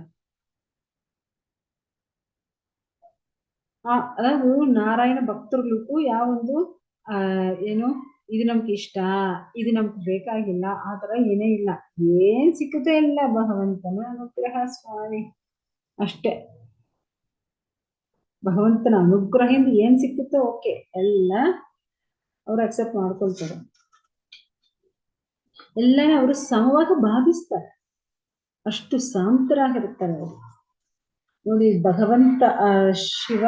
ಅதாவது ನಾರಾಯಣ ಭಕ್ತರುಗಳಿಗೂ ಯಾವೊಂದು ಏನು ಇದು ನಮ್ಗೆ ಇಷ್ಟ, ಇದು ನಮ್ಗೆ ಬೇಕಾಗಿಲ್ಲ ಆ ತರ ಏನೇ ಇಲ್ಲ. ಏನ್ ಸಿಕ್ಕುತ್ತೋ ಇಲ್ಲ ಭಗವಂತನ ಅನುಗ್ರಹ ಸ್ವಾಮಿ, ಅಷ್ಟೇ. ಭಗವಂತನ ಅನುಗ್ರಹದಿಂದ ಏನ್ ಸಿಕ್ಕುತ್ತೋ ಓಕೆ, ಎಲ್ಲ ಅವ್ರು ಅಕ್ಸೆಪ್ಟ್ ಮಾಡ್ಕೊಳ್ತಾರೆ. ಎಲ್ಲಾನ ಅವರು ಸಮವಾಗಿ ಭಾವಿಸ್ತಾರೆ, ಅಷ್ಟು ಶಾಂತರಾಗಿರ್ತಾರೆ ಅವರು. ನೋಡಿ ಭಗವಂತ ಶಿವ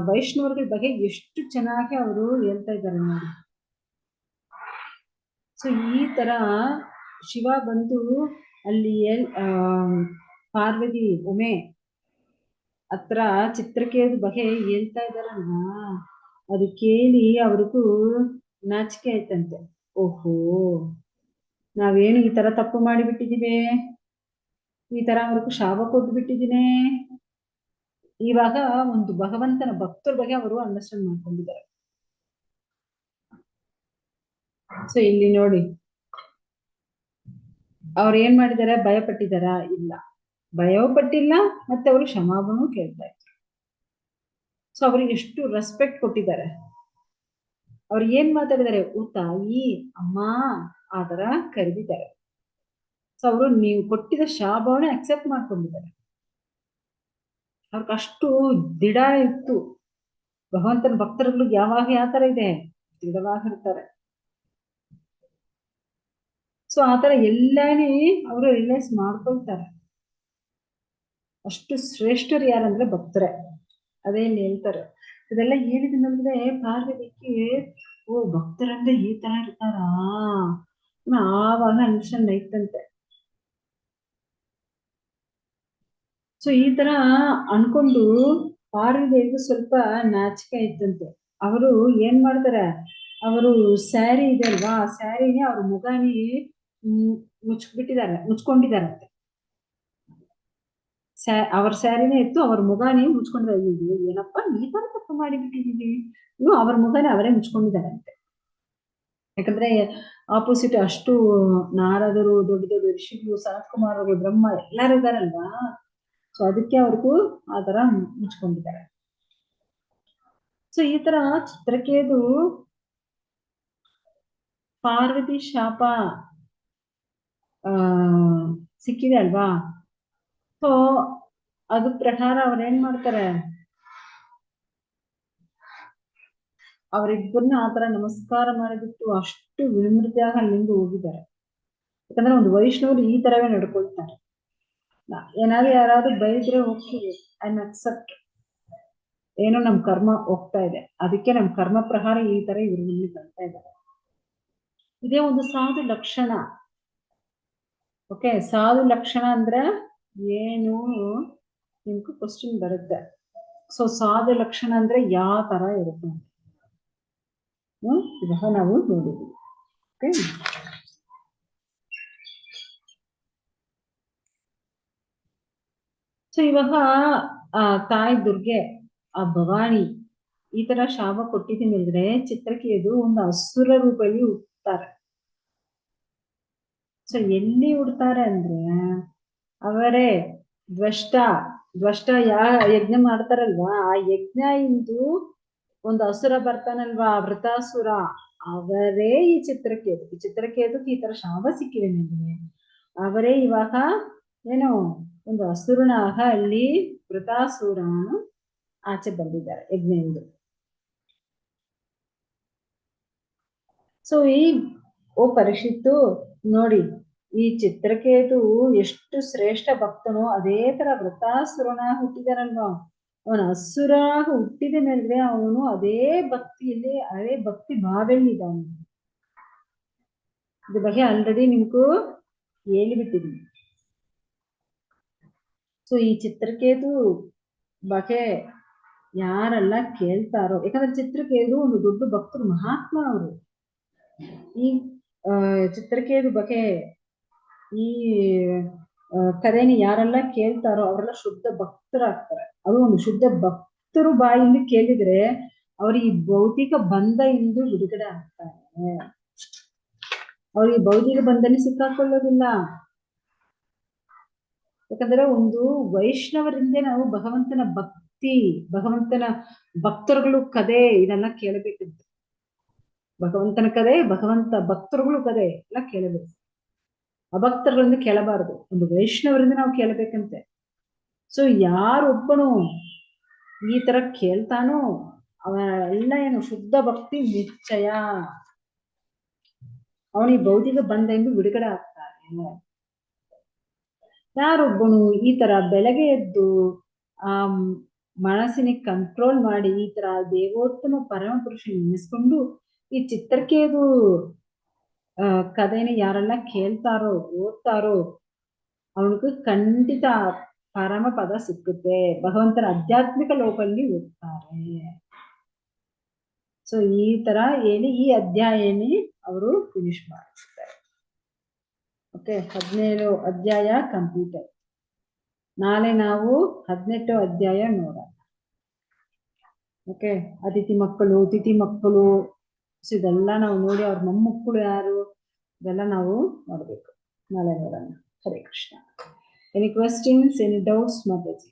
ವೈಷ್ಣವರ ಬಗ್ಗೆ ಎಷ್ಟು ಚೆನ್ನಾಗಿ ಅವರು ಹೇಳ್ತಾ ಇದ್ದಾರೆ ನೋಡಿ. ಸೊ ಈ ತರ ಶಿವ ಬಂದು ಅಲ್ಲಿ ಪಾರ್ವತಿ ಉಮೆ ಹತ್ರ ಚಿತ್ರಕೇದು ಬಗೆ ಹೇಳ್ತಾ ಇದಾರಲ್ವಾ, ಅದು ಕೇಳಿ ಅವ್ರಿಗೂ ನಾಚಿಕೆ ಆಯ್ತಂತೆ. ಓಹೋ, ನಾವೇನು ಈ ತರ ತಪ್ಪು ಮಾಡಿಬಿಟ್ಟಿದೀವಿ, ಈ ತರ ಅವ್ರಿಗೂ ಶಾಪ ಕೊಟ್ಬಿಟ್ಟಿದೀನಿ. ಇವಾಗ ಒಂದು ಭಗವಂತನ ಭಕ್ತರ ಬಗ್ಗೆ ಅವರು ಅಂಡರ್ಸ್ಟ್ಯಾಂಡ್ ಮಾಡ್ಕೊಂಡಿದ್ದಾರೆ. ಸೊ ಇಲ್ಲಿ ನೋಡಿ, ಅವ್ರು ಏನ್ ಮಾಡಿದಾರೆ, ಭಯ ಪಟ್ಟಿದಾರ? ಇಲ್ಲ, ಭಯವೂ ಪಟ್ಟಿಲ್ಲ, ಮತ್ತೆ ಅವರು ಕ್ಷಮಾಪಣೆನೂ ಕೇಳ್ತಾ ಇದ್ರು. ಸೊ ಅವ್ರಿಗೆ ಎಷ್ಟು ರೆಸ್ಪೆಕ್ಟ್ ಕೊಟ್ಟಿದ್ದಾರೆ. ಅವ್ರು ಏನ್ ಮಾತಾಡಿದ್ದಾರೆ, ಓ ತಾಯಿ, ಅಮ್ಮ ಆ ತರ ಕರೆದಿದ್ದಾರೆ. ಸೊ ಅವರು ನೀವು ಕೊಟ್ಟಿದ ಶಾಪವನ್ನೇ ಅಕ್ಸೆಪ್ಟ್ ಮಾಡ್ಕೊಂಡಿದ್ದಾರೆ. ಅವ್ರಿಗೆ ಅಷ್ಟು ದಿಢ ಇತ್ತು. ಭಗವಂತನ ಭಕ್ತರುಗಳು ಯಾವಾಗ ಯಾವ ತರ ಇದೆ, ದೃಢವಾಗಿರ್ತಾರೆ. ಸೊ ಆತರ ಎಲ್ಲಾನೇ ಅವರು ರಿಯಲೈಸ್ ಮಾಡ್ಕೊಳ್ತಾರೆ. ಅಷ್ಟು ಶ್ರೇಷ್ಠರು ಯಾರಂದ್ರೆ ಭಕ್ತರೇ. ಅದೇ ಇಲ್ಲಿ ಹೇಳ್ತಾರೆ. ಇದೆಲ್ಲ ಹೇಳಿದ್ನಂದ್ರೆ ಪಾರ್ವತಿಗೆ, ಓ ಭಕ್ತರಂದ್ರೆ ಈ ತರ ಇರ್ತಾರಾ ಆವಾಗ ಅನ್ಸನ್ ಐತಂತೆ. ಸೊ ಈ ತರ ಅನ್ಕೊಂಡು ಪಾರ್ವತಿಗೂ ಸ್ವಲ್ಪ ನಾಚಿಕೆ ಐತಂತೆ. ಅವರು ಏನ್ ಮಾಡ್ತಾರೆ, ಅವರು ಸ್ಯಾರಿ ಇದೆ ಅಲ್ವಾ, ಆ ಸ್ಯಾರಿನೇ ಅವ್ರ ಮುಖಾನಿ ಮುಚ್ಕೊಂಡಿದಾರಂತೆ. ಅವ್ರ ಸ್ಯಾರಿನೇ ಇತ್ತು, ಅವ್ರ ಮುಖಾನಿ ಮುಚ್ಕೊಂಡಿದ್ದಾರೆ. ಏನಪ್ಪಾ ಈ ತರ ತಪ್ಪು ಮಾಡಿಬಿಟ್ಟಿದೀವಿ, ಇನ್ನು ಅವ್ರ ಮುಖಾನೇ ಅವರೇ ಮುಚ್ಕೊಂಡಿದಾರಂತೆ. ಯಾಕಂದ್ರೆ ಆಪೋಸಿಟ್ ಅಷ್ಟು ನಾರದರು, ದೊಡ್ಡ ದೊಡ್ಡ ಋಷಿಗಳು, ಸನತ್ ಕುಮಾರರು, ಬ್ರಹ್ಮ ಎಲ್ಲಾರು ಇದಾರಲ್ವಾ. ಸೊ ಅದಕ್ಕೆ ಅವ್ರಿಗೂ ಆ ತರ ಮುಚ್ಕೊಂಡಿದ್ದಾರೆ. ಸೊ ಈ ತರ ಚಿತ್ರಕೇದು ಪಾರ್ವತಿ ಶಾಪ ಸಿಕ್ಕಿದೆ ಅಲ್ವಾ. ಸೊ ಅದ್ರ ಪ್ರಕಾರ ಅವ್ರೇನ್ ಮಾಡ್ತಾರೆ, ಅವರಿಬ್ಬರನ್ನ ಆತರ ನಮಸ್ಕಾರ ಮಾಡಿಬಿಟ್ಟು ಅಷ್ಟು ವಿನಮ್ರತೆಯಾಗಿ ಅಲ್ಲಿಂದ ಹೋಗಿದ್ದಾರೆ. ಯಾಕಂದ್ರೆ ಒಂದು ವೈಷ್ಣವರು ಈ ತರವೇ ನಡ್ಕೊಳ್ತಾರೆ. ಏನಾದ್ರು ಯಾರಾದ್ರೂ ಬೈದ್ರೆ ಹೋಗ್ತೀವಿ, ಐ ಅಕ್ಸೆಪ್ಟ್, ಏನೋ ನಮ್ ಕರ್ಮ ಹೋಗ್ತಾ ಇದೆ, ಅದಕ್ಕೆ ನಮ್ ಕರ್ಮ ಪ್ರಕಾರ ಈ ತರ ಇವ್ರ ಮುಂದೆ ಬರ್ತಾ ಇದ್ದಾರೆ. ಇದೇ ಒಂದು ಸಾಧು ಲಕ್ಷಣ. ಓಕೆ, ಸಾಧು ಲಕ್ಷಣ ಅಂದ್ರೆ ಏನು ನಿಮ್ಗೂ ಕ್ವಶನ್ ಬರುತ್ತೆ. ಸೊ ಸಾಧು ಲಕ್ಷಣ ಅಂದ್ರೆ ಯಾವ ತರ ಇರುತ್ತೆ ಇವಾಗ ನಾವು ನೋಡಿದ್ವಿ. ಓಕೆ, ಸೊ ಇವಾಗ ಆ ತಾಯಿ ದುರ್ಗೆ, ಆ ಭವಾನಿ ಈ ತರ ಶಾಪ ಕೊಟ್ಟಿದ್ದೀನಿ ಅಂದ್ರೆ ಚಿತ್ರಕೇದು ಒಂದು ಅಸುರ ರೂಪದಲ್ಲಿ ಹುಟ್ಟುತ್ತಾರೆ. ಸೊ ಎಲ್ಲಿ ಹುಡ್ತಾರೆ ಅಂದ್ರೆ ಅವರೇ ದ್ವಷ್ಟ ಯಜ್ಞ ಮಾಡ್ತಾರಲ್ವಾ, ಆ ಯಜ್ಞ ಇಂದು ಒಂದು ಅಸುರ ಬರ್ತಾನಲ್ವಾ, ವೃತಾಸುರ, ಅವರೇ ಈ ಚಿತ್ರಕೇದು ಈ ತರ ಶಾಪ ಸಿಕ್ಕಿದೆ ನಿಮಗೆ. ಅವರೇ ಇವಾಗ ಏನೋ ಒಂದು ಅಸುರನಾಗ ಅಲ್ಲಿ ವೃತಾಸುರನು ಆಚೆ ಬಂದಿದ್ದಾರೆ ಯಜ್ಞೆಯಿಂದ. ಸೊ ಓ ಪರೀಕ್ಷಿತ್ತು ನೋಡಿ, ಈ ಚಿತ್ರಕೇತು ಎಷ್ಟು ಶ್ರೇಷ್ಠ ಭಕ್ತನೋ ಅದೇ ತರ ವೃತಾಸುರನ ಹುಟ್ಟಿದಾರಲ್ವಾ, ಅವನ ಅಸುರ ಹುಟ್ಟಿದನಲ್ವೇ ಅವನು ಅದೇ ಭಕ್ತಿಯಲ್ಲಿ, ಅದೇ ಭಕ್ತಿ ಭಾವದಲ್ಲಿ ಇದ್ದಾನೆ. ಇದ್ರ ಬಗ್ಗೆ ಆಲ್ರೆಡಿ ನಿಮ್ಗೂ ಹೇಳಿಬಿಟ್ಟಿದ್ದೀನಿ. ಸೊ ಈ ಚಿತ್ರಕೇತು ಬಗ್ಗೆ ಯಾರೆಲ್ಲ ಕೇಳ್ತಾರೋ, ಯಾಕಂದ್ರೆ ಚಿತ್ರಕೇತು ಒಂದು ದೊಡ್ಡ ಭಕ್ತರು, ಮಹಾತ್ಮ ಅವರು. ಈ ಚಿತ್ರಕೇತು ಬಗ್ಗೆ ಈ ಕಥೆನ ಯಾರೆಲ್ಲ ಕೇಳ್ತಾರೋ ಅವರೆಲ್ಲ ಶುದ್ಧ ಭಕ್ತರಾಗ್ತಾರೆ. ಅದು ಒಂದು ಶುದ್ಧ ಭಕ್ತರು ಬಾಯಿಂದ ಕೇಳಿದ್ರೆ ಅವ್ರ ಈ ಭೌತಿಕ ಬಂಧ ಇಂದು ಬಿಡುಗಡೆ ಆಗ್ತಾರೆ. ಅವ್ರಿಗೆ ಭೌತಿಕ ಬಂಧನ ಸಿಕ್ಕಾಕೊಳ್ಳೋದಿಲ್ಲ. ಯಾಕಂದ್ರೆ ಒಂದು ವೈಷ್ಣವರಿಂದ ನಾವು ಭಗವಂತನ ಭಕ್ತಿ, ಭಗವಂತನ ಭಕ್ತರುಗಳು ಕಥೆ ಇದೆಲ್ಲ ಕೇಳಬೇಕಂತ. ಭಗವಂತನ ಕಥೆ, ಭಗವಂತ ಭಕ್ತರುಗಳು ಕಥೆ ಎಲ್ಲ ಕೇಳಬೇಕು. ಅಭಕ್ತರುಗಳಿಂದ ಕೇಳಬಾರದು, ಒಂದು ವೈಷ್ಣವರಿಂದ ನಾವು ಕೇಳಬೇಕಂತೆ. ಸೊ ಯಾರೊಬ್ಬನು ಈ ತರ ಕೇಳ್ತಾನೋ ಅವೆಲ್ಲ ಏನು ಶುದ್ಧ ಭಕ್ತಿ ನಿಶ್ಚಯ, ಅವನಿಗೆ ಭೌತಿಕ ಬಂಧ ಎಂದು ಬಿಡುಗಡೆ ಆಗ್ತಾರೆ. ಯಾರೊಬ್ಬನು ಈ ತರ ಬೆಳಗ್ಗೆ ಎದ್ದು ಆ ಮನಸ್ಸಿನ ಕಂಟ್ರೋಲ್ ಮಾಡಿ ಈ ತರ ದೇವೋತ್ತಮ ಪರಮ ಪುರುಷ ನೆನೆಸ್ಕೊಂಡು ಈ ಚಿತ್ರಕೇದು ಕಥೆನ ಯಾರೆಲ್ಲ ಕೇಳ್ತಾರೋ ಓದ್ತಾರೋ ಅವನಿಗೂ ಖಂಡಿತ ಪರಮ ಪದ ಸಿಕ್ಕುತ್ತೆ, ಭಗವಂತನ ಆಧ್ಯಾತ್ಮಿಕ ಲೋಕಲ್ಲಿ ಹೋಗ್ತಾರೆ. ಸೊ ಈ ತರ ಹೇಳಿ ಈ ಅಧ್ಯಾಯನೇ ಅವರು ಫಿನಿಶ್ ಮಾಡಿಸ್ತಾರೆ. ಓಕೆ, 17 ಅಧ್ಯಾಯ ಕಂಪ್ಲೀಟ್ ಆಯ್ತು. ನಾಳೆ ನಾವು 18 ಅಧ್ಯಾಯ ನೋಡೋಣ. ಓಕೆ, ತಿಥಿ ಮಕ್ಕಳು ಇದೆಲ್ಲ ನಾವು ನೋಡಿ ಅವ್ರ ಮೊಮ್ಮಕ್ಕಳು ಯಾರು ಇದೆಲ್ಲ ನಾವು ನೋಡ್ಬೇಕು. ನಾಳೆ ನೋಡೋಣ. Hare Krishna. Any questions, any doubts ಮಾತಾಡಿ.